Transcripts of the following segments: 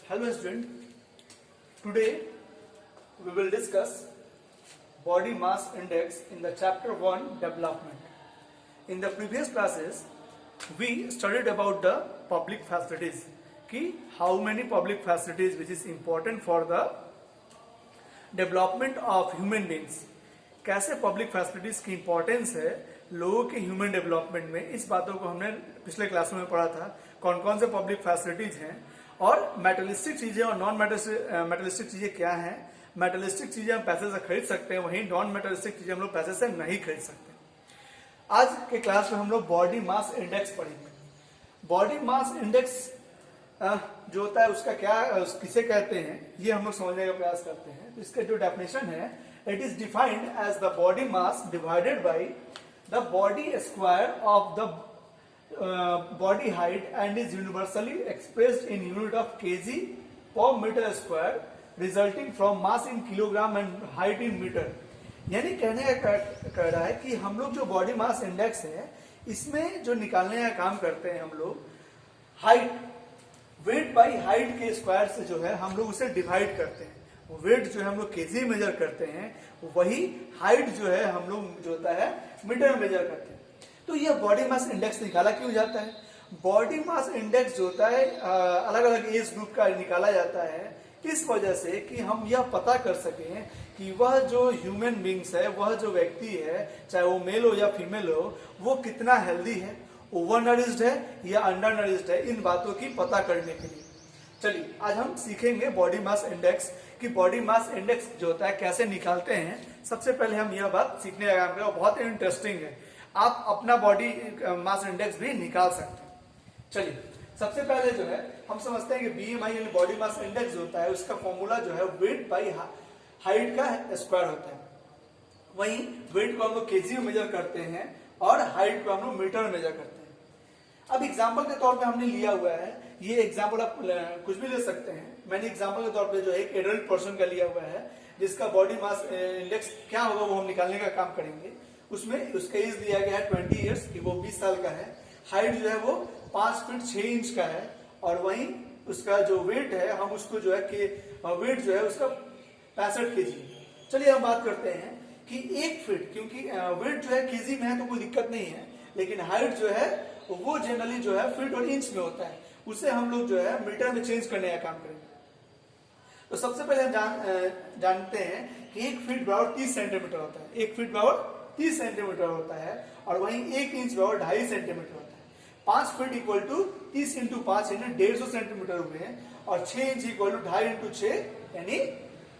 Hello student, today we will discuss body mass index in the chapter 1 development. In the previous classes we studied about the public facilities, ki how many public facilities which is important for the development of human beings. कैसे public facilities की importance है लोगों के human development में, इस बातों को हमने पिछले क्लासों में पढ़ा था। कौन कौन से पब्लिक फैसिलिटीज हैं और मेटलिस्टिक चीजें और नॉन मेटलिस्टिक चीजें क्या हैं। मेटलिस्टिक चीजें हम पैसे से खरीद सकते हैं, वहीं नॉन मेटलिस्टिक चीजें हम लोग पैसे से नहीं खरीद सकते। आज के क्लास में हम लोग बॉडी मास इंडेक्स पढ़ेंगे। बॉडी मास इंडेक्स जो होता है उसका क्या, किसे कहते हैं, ये हम लोग समझने का प्रयास करते हैं। तो इसका जो डेफिनेशन है, it is defined as the body mass divided by the body square of the body height and is universally expressed in unit of kg per meter square resulting from mass in kilogram and height in meter। यानी कहने का कह रहा है कि हम लोग जो बॉडी मास इंडेक्स है इसमें जो निकालने का काम करते हैं हम लोग, हाइट वेट बाई हाइट के स्क्वायर से जो है हम लोग उसे डिवाइड करते हैं। वेट जो है हम लोग केजी मेजर करते हैं, वही हाइट जो है हम लोग जो होता है मीटर में मेजर करते हैं। तो यह बॉडी मास इंडेक्स निकाला क्यों जाता है? बॉडी मास इंडेक्स जो होता है अलग अलग एज ग्रुप का निकाला जाता है इस वजह से कि हम यह पता कर सकें कि वह जो ह्यूमन बींग्स है, वह जो व्यक्ति है, चाहे वो मेल हो या फीमेल हो, वो कितना हेल्दी है, ओवर नरिश्ड है या अंडर नरिश्ड है, इन बातों की पता करने के लिए। चलिए आज हम सीखेंगे बॉडी मास इंडेक्स कि बॉडी मास इंडेक्स जो होता है कैसे निकालते हैं। सबसे पहले हम यह बात सीखने का काम करें, बहुत इंटरेस्टिंग है। आप अपना बॉडी मास इंडेक्स भी निकाल सकते हैं। चलिए सबसे पहले जो है हम समझते हैं कि बीएमआई यानी बॉडी मास इंडेक्स जो होता है उसका फॉर्मूला जो है वेट बाई हाइट का स्क्वायर होता है। वहीं वेट को हम लोग केजी में मेजर करते हैं और हाइट को हम लोग मीटर में मेजर करते हैं। अब एग्जाम्पल के तौर पे हमने लिया हुआ है, ये एग्जाम्पल आप कुछ भी ले सकते हैं। मैंने एग्जाम्पल के तौर पे जो है एक एडल्ट पर्सन का लिया हुआ है जिसका बॉडी मास इंडेक्स क्या होगा वो हम निकालने का काम करेंगे। उसमें उसका एज दिया गया है 20 ईयर्स कि वो 20 साल का है। हाइट जो है वो 5 फीट 6 इंच का है और वहीं उसका जो वेट है हम उसको जो है वेट जो है उसका 65 केजी। चलिए हम बात करते हैं कि 1 फीट, क्योंकि वेट जो है केजी में है तो कोई दिक्कत नहीं है, लेकिन हाइट जो है वो जनरली जो है फीट और इंच में होता है, उसे हम लोग जो है मीटर में चेंज करने का काम करेंगे। तो सबसे पहले हम जानते हैं कि 1 फीट बराबर 30 सेंटीमीटर होता है। 1 फीट बराबर 30 सेंटीमीटर होता है और वहीं 1 इंच बराबर 2.5 सेंटीमीटर होता है। 5 फीट इक्वल टू 30 इंटू 5 यानी 150 सेंटीमीटर हुए हैं और 6 इंच इक्वल टू 2.5 इंटू 6 यानी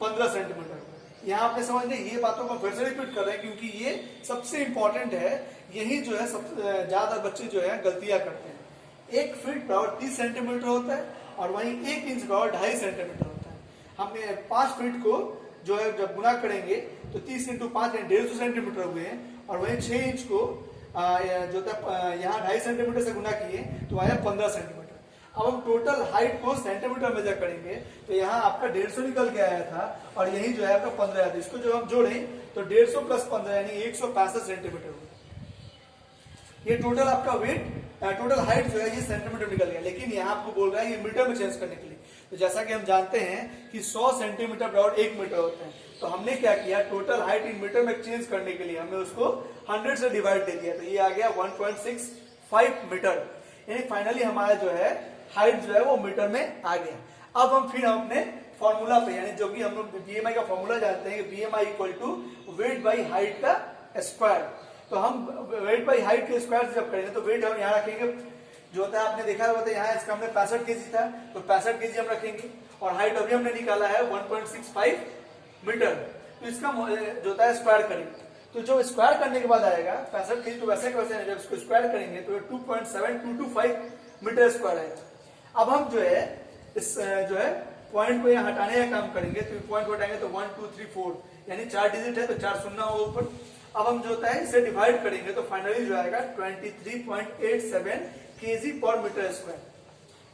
15 सेंटीमीटर। यहाँ आपने समझ लिया, ये बातों को फिर से रिपीट कर रहे हैं क्योंकि ये सबसे इंपॉर्टेंट है। यही जो है सबसे ज्यादा बच्चे जो है गलतियां करते हैं। 1 फीट बराबर 30 सेंटीमीटर होता है और वहीं 1 इंच बराबर 2.5 सेंटीमीटर होता है। हमने 5 फीट को जो है जब गुना करेंगे तो 30 इंटू 5 150 सेंटीमीटर हुए हैं और वहीं 6 इंच को जो था यहाँ 2.5 सेंटीमीटर से गुना किए तो आया 15 सेंटीमीटर। अब हम टोटल हाइट को सेंटीमीटर मेजर करेंगे तो यहाँ आपका 150 निकल के आया था और यही जो है आपका 15 आया था। इसको जो हम जोड़ें तो 150 प्लस 15 यानी 165 सेंटीमीटर हुआ। ये टोटल आपका वेट, टोटल हाइट जो है ये सेंटीमीटर निकल गया, लेकिन यहाँ आपको बोल रहा है ये मीटर में चेंज करने के लिए। तो जैसा कि हम जानते हैं कि 100 सेंटीमीटर बराबर 1 मीटर होते हैं, तो हमने क्या किया, टोटल हाइट इन मीटर में चेंज करने के लिए हमने उसको 100 से डिवाइड दे दिया, तो ये आ गया 1.65 मीटर। यानी फाइनली हमारा जो है हाइट जो है वो मीटर में आ गया। अब हम फिर अपने फॉर्मूला पे, यानी जो कि हम लोग बीएमआई का फॉर्मूला जानते हैं, BMI equal to weight by height का स्क्वायर। तो हम वेट बाई हाइट के स्क्वायर जब करेंगे तो वेट हम यहाँ रखेंगे जो होता है, आपने देखा होता है यहाँ इसका हमने 65 केजी था तो 65 केजी हम रखेंगे और हाइट अभी हमने निकाला है 1.65 मीटर। तो इसका जो होता है स्क्वायर करेंगे, तो जो स्क्वायर करने के बाद आएगा 65 केजी, तो वैसे वैसे जब इसको स्क्वायर करेंगे तो 2.7225 मीटर स्क्वायर आएगा। अब हम जो है इस जो है पॉइंट को यहाँ हटाने का काम करेंगे, तो पॉइंट को हटाएंगे तो 1 2 3 4 यानी 4 डिजिट है तो 4 शून्य होगा ऊपर। अब हम जो होता है इसे डिवाइड करेंगे तो फाइनली जो आएगा 23.87 केजी पर मीटर स्क्वायर।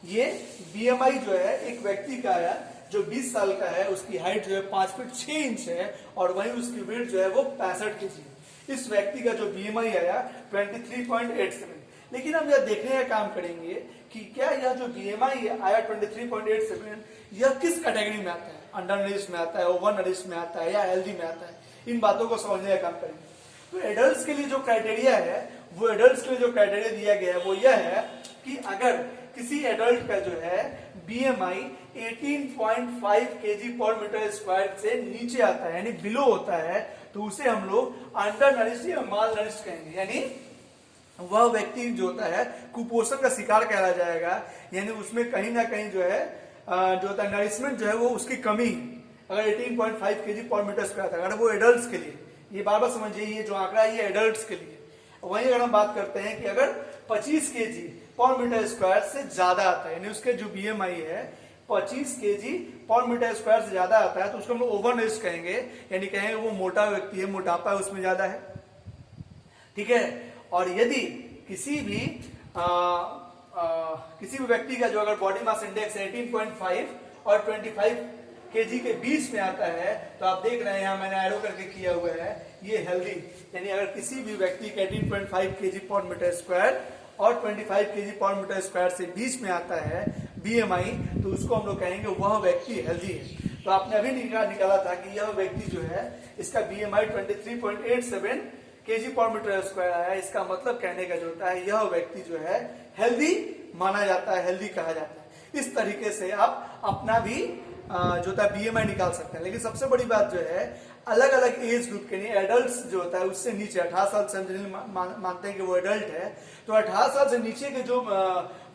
ये बीएमआई जो है एक व्यक्ति का आया जो 20 साल का है, उसकी हाइट जो है 5 फीट 6 इंच है और वहीं उसकी वेट जो है वो 65 केजी। इस व्यक्ति का जो बीएमआई आया 23.87, लेकिन हम यह देखने का काम करेंगे कि क्या यह जो बीएमआई आया 23.87 यह किस कैटेगरी में आता है, अंडर नरिश में आता है, ओवर नरिश में आता है या हेल्दी में आता है, इन बातों को समझने का काम करेंगे। तो एडल्ट्स के लिए जो क्राइटेरिया है, वो एडल्ट्स के लिए जो क्राइटेरिया दिया गया है वो यह है कि अगर किसी एडल्ट का जो है बीएमआई 18.5 kg पर मीटर स्क्वायर से नीचे आता है, यानी बिलो होता है, तो उसे हम लोग अंडर नरिश या माल नरिश कहेंगे। यानी वह व्यक्ति जो होता है कुपोषण का शिकार कहला जाएगा, यानी उसमें कहीं ना कहीं जो है जो होता है नरिशमेंट जो है वो उसकी कमी, अगर 18.5 kg पर मीटर स्क्वायर था, अगर वो एडल्ट्स के लिए, ये बार बार समझिए ये जो आंकड़ा है ये एडल्ट्स के लिए। वहीं अगर हम बात करते हैं कि अगर 25 kg पर मीटर स्क्वायर से ज्यादा आता है, यानी उसके जो बीएमआई है 25 kg पर मीटर स्क्वायर से ज्यादा आता है, तो उसको हम ओवर नरिश कहेंगे, यानी कहेंगे वो मोटा व्यक्ति है, मोटापा उसमें ज्यादा है, ठीक है। और यदि किसी भी व्यक्ति का जो अगर बॉडी मास इंडेक्स 18.5 और 25 kg के बीच में आता है, तो आप देख रहे हैं यहाँ मैंने एरो करके किया हुआ है, ये हेल्दी, यानी अगर किसी भी व्यक्ति के 18.5 kg पर मीटर स्क्वायर और 25 kg पर मीटर स्क्वायर से बीच में आता है बीएमआई, तो उसको हम लोग कहेंगे वह व्यक्ति हेल्दी है। तो आपने अभी निकाला था कि यह व्यक्ति जो है इसका बीएमआई 23.87 kg पर मीटर स्क्वायर आया, इसका मतलब कहने का जो होता है यह व्यक्ति जो है हेल्दी माना जाता है, हेल्दी कहा जाता है। इस तरीके से आप अपना भी जो होता है बीएमआई निकाल सकते हैं। लेकिन सबसे बड़ी बात जो है अलग अलग एज ग्रुप के लिए एडल्ट जो होता है उससे नीचे 18 साल से हम मानते हैं कि वो एडल्ट है, तो 18 साल से नीचे के जो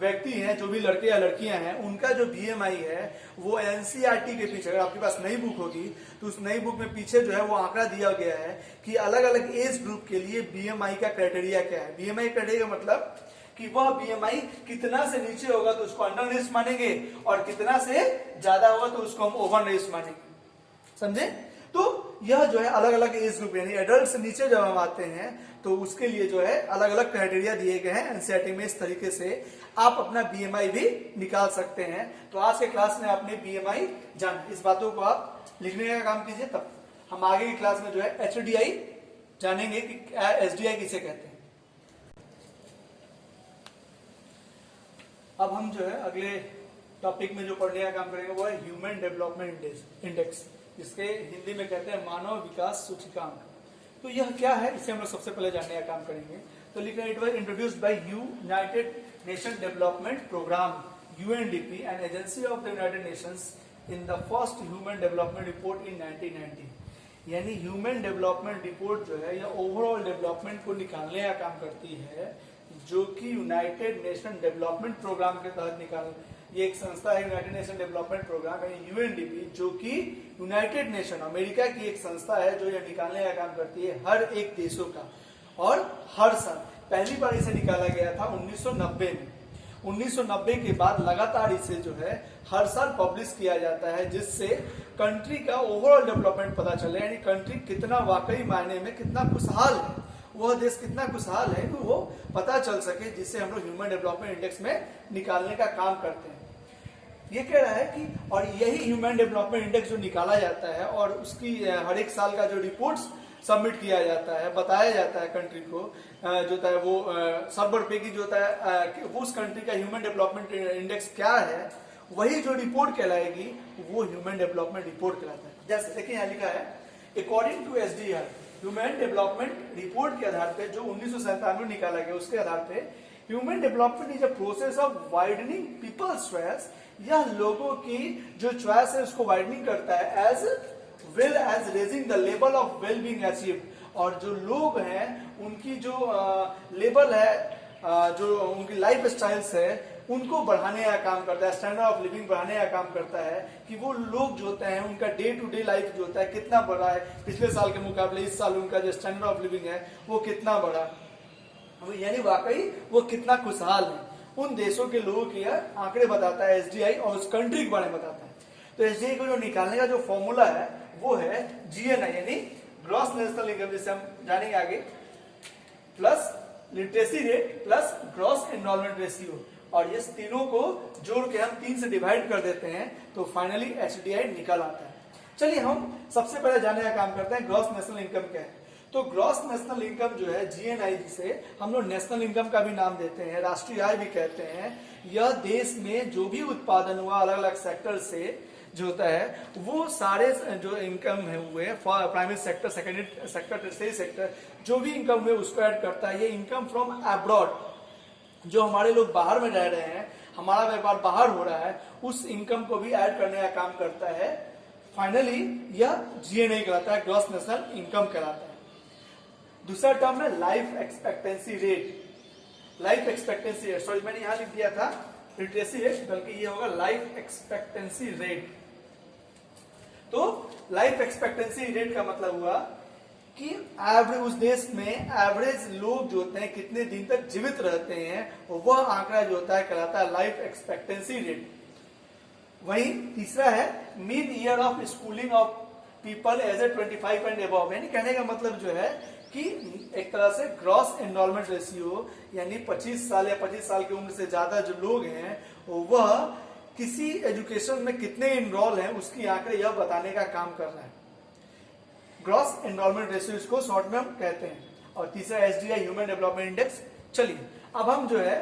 व्यक्ति हैं, जो भी लड़के या लड़कियां हैं, उनका जो बीएमआई है वो एनसीईआरटी के पीछे, अगर आपके पास नई बुक होगी तो उस नई बुक में पीछे जो है वो आंकड़ा दिया गया है कि अलग अलग एज ग्रुप के लिए बीएमआई का क्राइटेरिया क्या है। बीएमआई क्राइटेरिया मतलब कि वह बीएमआई कितना से नीचे होगा तो उसको अंडर नरिश मानेंगे, और कितना से ज्यादा होगा तो उसको हम ओवर नरिश मानेंगे, समझे। तो यह जो है अलग अलग एज ग्रुप, यानी एडल्ट से नीचे जब हम आते हैं तो उसके लिए जो है अलग अलग क्राइटेरिया दिए गए हैं एनसीईआरटी में। इस तरीके से आप अपना बीएमआई भी निकाल सकते हैं। तो आज के क्लास में आपने बीएमआई जाना, इस बातों को आप लिखने का काम कीजिए, तब हम आगे की क्लास में जो है एचडीआई जानेंगे कि एसडीआई किसे कहते हैं। अब हम जो है अगले टॉपिक में जो पढ़ने का काम करेंगे वो है ह्यूमन डेवलपमेंट इंडेक्स, जिसके हिंदी में कहते हैं मानव विकास सूचकांक। तो यह क्या है इसे हम लोग सबसे पहले जानने का काम करेंगे। तो लिखा है it was introduced by United Nation Development Programme UNDP an agency of the United Nations in the first Human Development Report in 1990। यानी ह्यूमन डेवलपमेंट रिपोर्ट जो है यह ओवरऑल डेवलपमेंट को निकालने का काम करती है, जो कि यूनाइटेड नेशन डेवलपमेंट प्रोग्राम के तहत निकाल, ये एक संस्था है यूनाइटेड नेशन डेवलपमेंट प्रोग्राम यानी यूएनडीपी, जो कि यूनाइटेड नेशन अमेरिका की एक संस्था है जो यह निकालने का काम करती है हर एक देशों का। और हर साल पहली बार इसे निकाला गया था 1990 में। 1990 के बाद लगातार इसे जो है हर साल पब्लिश किया जाता है, जिससे कंट्री का ओवरऑल डेवलपमेंट पता चले, यानी कंट्री कितना वाकई मायने में कितना खुशहाल है, वह देश कितना खुशहाल है कि वो पता चल सके, जिससे हम लोग ह्यूमन डेवलपमेंट इंडेक्स में निकालने का काम करते हैं। ये कह रहा है कि और यही ह्यूमन डेवलपमेंट इंडेक्स जो निकाला जाता है और उसकी हर एक साल का जो रिपोर्ट्स सबमिट किया जाता है, बताया जाता है कंट्री को, जो होता है वो सर्वर पे की जो होता है उस कंट्री का ह्यूमन डेवलपमेंट इंडेक्स क्या है, वही जो रिपोर्ट कहलाएगी वो ह्यूमन डेवलपमेंट रिपोर्ट कहलाता है। जैसे देखिए यहाँ लिखा है according to SDR Human Development Report के आधार पे जो 1997 में निकाला गया, उसके आधार पे human development is a process of widening people's choice. यह लोगों की जो चॉइस है उसको वाइडनिंग करता है as well as raising the level of well being achieved. और जो लोग हैं उनकी जो लेवल है, जो उनकी लाइफ स्टाइल्स है उनको बढ़ाने का काम करता है, स्टैंडर्ड ऑफ लिविंग बढ़ाने का काम करता है, कि वो लोग जो होते हैं उनका डे टू डे लाइफ जो होता है कितना बढ़ा है पिछले साल के मुकाबले, इस साल उनका जो स्टैंडर्ड ऑफ लिविंग है वो कितना बढ़ा, यानी वाकई वो कितना खुशहाल है। उन देशों के लोगों के आंकड़े बताता है एसडीआई, और उस कंट्री के बारे में बताता है। तो एसडीआई को जो निकालने का जो फॉर्मूला है वो है जीएनआई, यानी ग्रॉस नेशनल इनकम, जिसे हम जानेंगे आगे, plus literacy rate plus gross enrolment ratio, और ये तीनों को जोड़ के हम 3 से डिवाइड कर देते हैं तो फाइनली एचडीआई निकल आता है। चलिए हम सबसे पहले जानने का काम करते हैं ग्रॉस नेशनल इनकम क्या है। तो तो ग्रॉस नेशनल इनकम जो है जीएनआई, जिसे हम लोग नेशनल इनकम का भी नाम देते हैं, राष्ट्रीय आय भी कहते हैं, यह देश में जो भी उत्पादन हुआ अलग अलग सेक्टर से जो होता है वो सारे जो इनकम है हुए primary sector, secondary sector, tertiary sector, जो भी इनकम हुए उसको ऐड करता है। ये इनकम फ्रॉम अब्रॉड, जो हमारे लोग बाहर में रह रहे हैं, हमारा व्यापार बाहर हो रहा है, उस इनकम को भी ऐड करने का काम करता है। फाइनली यह जीएनआई कहलाता है, ग्रॉस नेशनल इनकम कहलाता है। दूसरा टर्म है life expectancy rate. Life expectancy rate, sorry मैंने यहां लिख दिया था लिटरेसी रेट, बल्कि ये होगा लाइफ एक्सपेक्टेंसी रेट। तो लाइफ एक्सपेक्टेंसी रेट का मतलब हुआ कि एवरेज उस देश में एवरेज लोग जो होते हैं कितने दिन तक जीवित रहते हैं, वह आंकड़ा जो होता है कहलाता है लाइफ एक्सपेक्टेंसी रेट। वहीं तीसरा है mean year of schooling of people aged 25 and above, यानी कहने का मतलब जो है कि एक तरह से ग्रॉस एनरोलमेंट रेशियो, यानी 25 साल या 25 साल की उम्र से ज्यादा जो लोग हैं वह किसी एजुकेशन में कितने इनरोल हैं उसकी आंकड़े यह बताने का काम कर रहा है। ग्रॉस एनरोलमेंट रेशियो इसको शॉर्ट में हम कहते हैं। और तीसरा एसडीआई ह्यूमन डेवलपमेंट इंडेक्स। चलिए अब हम जो है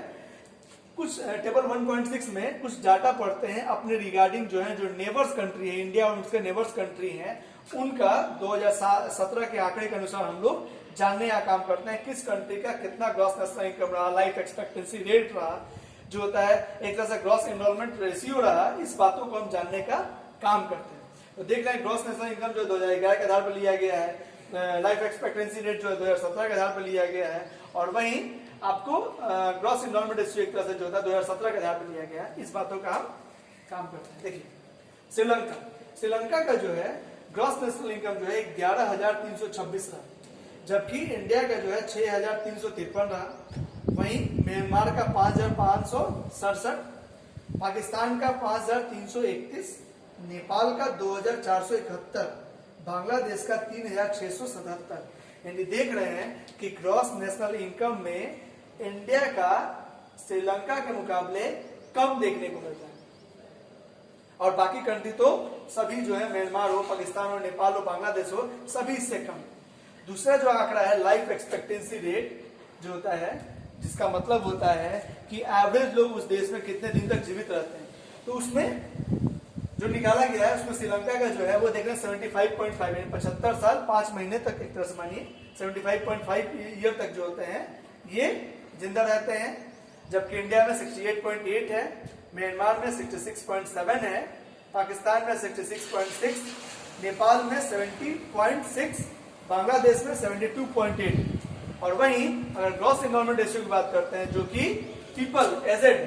कुछ टेबल 1.6 में कुछ डाटा पढ़ते हैं अपने रिगार्डिंग जो है जो नेबर्स कंट्री है, इंडिया और उसके नेबर्स कंट्री हैं, उनका 2017 के आंकड़े के अनुसार हम लोग जानने का काम करते हैं किस कंट्री का कितना ग्रॉस नेशनल इनकम रहा, लाइफ एक्सपेक्टेंसी रेट रहा, जो होता है एक तरह से ग्रॉस एनरोलमेंट रेशियो रहा। इस बातों को हम जानने का काम करते हैं। तो देख रहे हैं ग्रॉस नेशनल इनकम जो 2011 के आधार पर लिया गया है, लाइफ एक्सपेक्टेंसी रेट जो है 2017 के आधार पर लिया गया है, और वहीं आपको ग्रॉस एनरोलमेंट रेशियो एक तरह से जो था 2017 के आधार पर लिया गया है। इस बातों का हम काम करते हैं। देखिए श्रीलंका, श्रीलंका का जो है ग्रॉस नेशनल इनकम जो है 11,326 रहा, जबकि इंडिया का जो है 6,353 रहा। वहीं म्यांमार का 5,567, पाकिस्तान का 5,331, नेपाल का 2,471, बांग्लादेश का 3,677। यानी देख रहे हैं कि ग्रॉस नेशनल इनकम में इंडिया का श्रीलंका के मुकाबले कम देखने को मिलता है, और बाकी कंट्री तो सभी जो है म्यांमार हो, पाकिस्तान हो, नेपाल हो, बांग्लादेश हो, सभी इससे कम। दूसरा जो आंकड़ा है लाइफ एक्सपेक्टेंसी रेट जो होता है, जिसका मतलब होता है कि एवरेज लोग उस देश में कितने दिन तक जीवित रहते हैं। तो उसमें जो निकाला गया है उसमें श्रीलंका का जो है वो देख रहे हैं 75.5, यानी 75 साल 5 महीने तक, एक तरह से मानिए 75.5 ईयर तक जो होते हैं ये जिंदा रहते हैं, जबकि इंडिया में 68.8 है, म्यांमार में 66.7 है, पाकिस्तान में 66.6, नेपाल में 70.6, बांग्लादेश में 72.8। और वहीं अगर ग्रॉस एनरोलमेंट रेशियो की बात करते हैं जो कि पीपल एजेड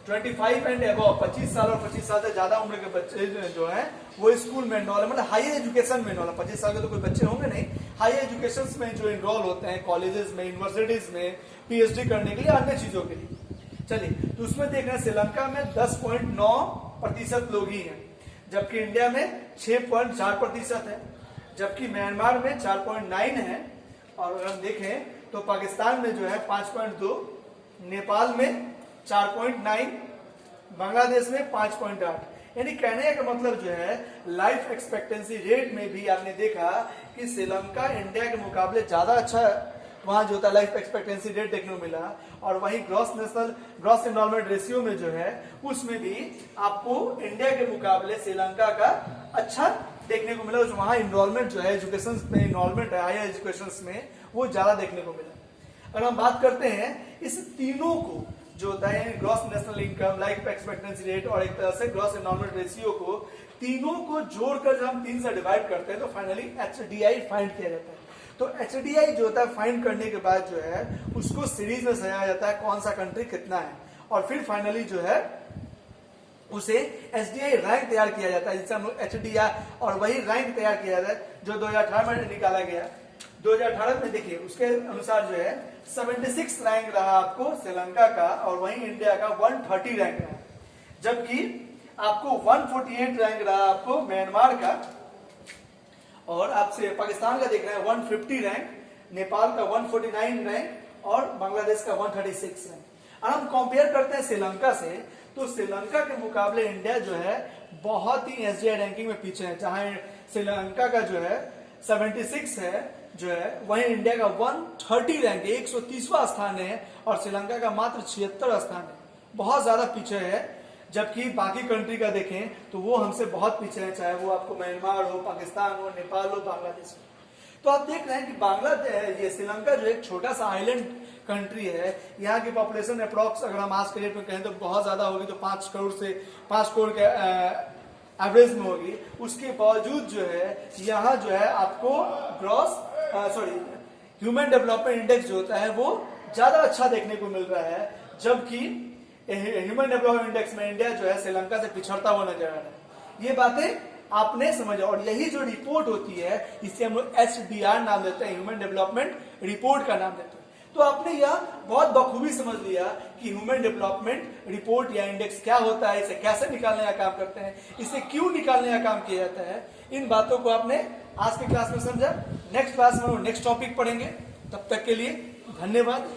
25 एंड अबव, 25 साल और 25 साल से ज्यादा उम्र के बच्चे जो है वो स्कूल में इनरोल है, मतलब हायर एजुकेशन में इनरोल है। 25 साल के तो कोई बच्चे होंगे नहीं, हायर एजुकेशन में जो इनरोल होते हैं कॉलेजेस में, यूनिवर्सिटीज में पीएचडी करने के लिए, अन्य चीजों के लिए। चलिए तो उसमें देख रहे हैं श्रीलंका में 10.9% लोग ही हैं, जबकि इंडिया में 6.4% है, जबकि म्यांमार में 4.9 है, और अगर हम देखें तो पाकिस्तान में जो है 5.2, नेपाल में 4.9, बांग्लादेश में 5.8। यानी कहने का मतलब जो है लाइफ एक्सपेक्टेंसी रेट में भी आपने देखा कि श्रीलंका इंडिया के मुकाबले ज्यादा अच्छा वहां जो होता है लाइफ एक्सपेक्टेंसी रेट देखने को मिला। और वहीं ग्रॉस एनरोलमेंट रेशियो में जो है उसमें भी आपको इंडिया के मुकाबले श्रीलंका का अच्छा देखने को मिला। वहां इनरोलमेंट जो है एजुकेशन में, इनरोलमेंट है हायर एजुकेशन में, वो ज्यादा देखने को मिला। अगर हम बात करते हैं इस तीनों को जो होता है gross national income, life expectancy rate और एक तरह से ग्रॉस एनरोलमेंट रेशियो को, तीनों को जोड़कर जब हम 3 से डिवाइड करते हैं तो फाइनली एचडीआई फाइंड किया जाता है। तो एचडीआई जो होता है फाइंड करने के बाद जो है उसको सीरीज में सजाया जाता है कौन सा कंट्री कितना है, और फिर फाइनली जो है उसे एचडीआई रैंक तैयार किया जाता है, जिससे हम लोग एचडीआई, और वही रैंक तैयार किया जाता है जो 2018 में निकाला गया। 2018 में देखिए उसके अनुसार जो है 76 रैंक रहा आपको श्रीलंका का, और वहीं इंडिया का 130 रैंक रहा, जबकि आपको 148 रैंक रहा आपको म्यांमार का, और आपसे पाकिस्तान का देख रहे हैं 150 रैंक, नेपाल का 149 रैंक और बांग्लादेश का 136 रैंक। और हम कंपेयर करते हैं श्रीलंका से, तो श्रीलंका के मुकाबले इंडिया जो है बहुत ही एसडीआई रैंकिंग में पीछे है, जहां श्रीलंका का जो है 76 है, जो है वहीं इंडिया का 130 रैंक है, 130वां स्थान है, और श्रीलंका का मात्र 76वां स्थान है। बहुत ज्यादा पीछे है। जबकि बाकी कंट्री का देखें तो वो हमसे बहुत पीछे है, चाहे वो आपको म्यांमार हो, पाकिस्तान हो, नेपाल हो, बांग्लादेश हो। तो आप देख रहे हैं कि बांग्लादेश, ये श्रीलंका जो एक छोटा सा आइलैंड कंट्री है, यहाँ की पॉपुलेशन अप्रॉक्स अगर हम आज के डेट में कहें तो बहुत ज्यादा होगी, तो 5 करोड़ से 5 करोड़ के एवरेज में होगी। उसके बावजूद जो है यहाँ जो है आपको ह्यूमन डेवलपमेंट इंडेक्स जो होता है वो ज्यादा अच्छा देखने को मिल रहा है, जबकि ह्यूमन डेवलपमेंट इंडेक्स में इंडिया जो है श्रीलंका से पिछड़ता हुआ नजर आ रहा है। ये बातें आपने समझा, और यही जो रिपोर्ट होती है इसे हम लोग HDR नाम देते हैं, ह्यूमन डेवलपमेंट रिपोर्ट का नाम देते हैं। तो आपने यह बहुत बखूबी समझ लिया कि ह्यूमन डेवलपमेंट रिपोर्ट या इंडेक्स क्या होता है, इसे कैसे निकालने का काम करते हैं, इसे क्यों निकालने का काम किया जाता है। इन बातों को आपने आज की क्लास में समझा। नेक्स्ट क्लास में नेक्स्ट टॉपिक पढ़ेंगे। तब तक के लिए धन्यवाद।